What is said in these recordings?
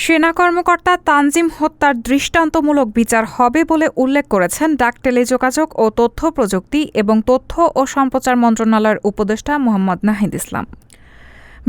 সেনা কর্মকর্তা তানজিম হত্যার দৃষ্টান্তমূলক বিচার হবে বলে উল্লেখ করেছেন ডাক টেলিযোগাযোগ ও তথ্য প্রযুক্তি এবং তথ্য ও সম্প্রচার মন্ত্রণালয়ের উপদেষ্টা মোহাম্মদ নাহিদ ইসলাম।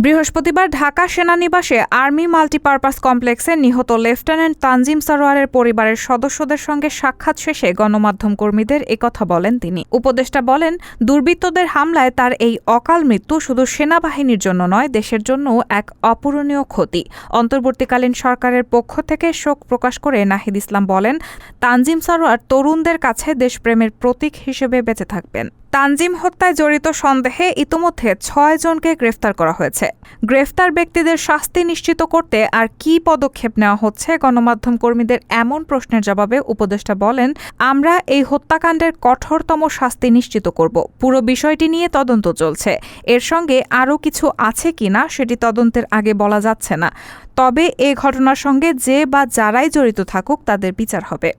বৃহস্পতিবার ঢাকা সেনানিবাসে আর্মি মাল্টিপারপাস কমপ্লেক্সে নিহত লেফটেন্যান্ট তানজিম সারোয়ারের পরিবারের সদস্যদের সঙ্গে সাক্ষাৎ শেষে গণমাধ্যম কর্মীদের একথা বলেন তিনি। উপদেষ্টা বলেন, দুর্বৃত্তদের হামলায় তার এই অকাল মৃত্যু শুধু সেনাবাহিনীর জন্য নয়, দেশের জন্যও এক অপূরণীয় ক্ষতি। অন্তর্বর্তীকালীন সরকারের পক্ষ থেকে শোক প্রকাশ করে নাহিদ ইসলাম বলেন, তানজিম সারোয়ার তরুণদের কাছে দেশপ্রেমের প্রতীক হিসেবে বেঁচে থাকবেন। তানজিম হত্যায় জড়িত সন্দেহে ইতোমধ্যে ৬ জনকে গ্রেফতার করা হয়েছে। গ্রেফতার ব্যক্তিদের শাস্তি নিশ্চিত করতে আর কী পদক্ষেপ নেওয়া হচ্ছে, গণমাধ্যম কর্মীদের এমন প্রশ্নের জবাবে উপদেষ্টা বলেন, আমরা এই হত্যাকাণ্ডের কঠোরতম শাস্তি নিশ্চিত করব। পুরো বিষয়টি নিয়ে তদন্ত চলছে। এর সঙ্গে আরও কিছু আছে কিনা সেটি তদন্তের আগে বলা যাচ্ছে না। তবে এ ঘটনার সঙ্গে যে বা যারাই জড়িত থাকুক তাদের বিচার হবে।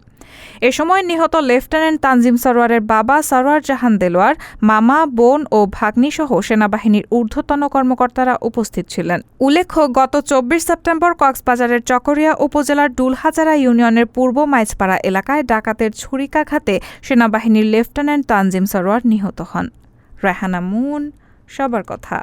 এ সময় নিহত লেফটেন্যান্ট তানজিম সারোয়ারের বাবা সারোয়ার জাহান দেলোয়ার, মামা, বোন ও ভাগ্নিসহ সেনাবাহিনীর ঊর্ধ্বতন কর্মকর্তারা উপস্থিত ছিলেন। উল্লেখ্য, গত ২৪ সেপ্টেম্বর কক্সবাজারের চকরিয়া উপজেলার ডুলহাজারা ইউনিয়নের পূর্ব মাইজপাড়া এলাকায় ডাকাতের ছুরিকাঘাতে সেনাবাহিনীর লেফটেন্যান্ট তানজিম সারোয়ার নিহত হন। রায়হানা মুন, সবার কথা।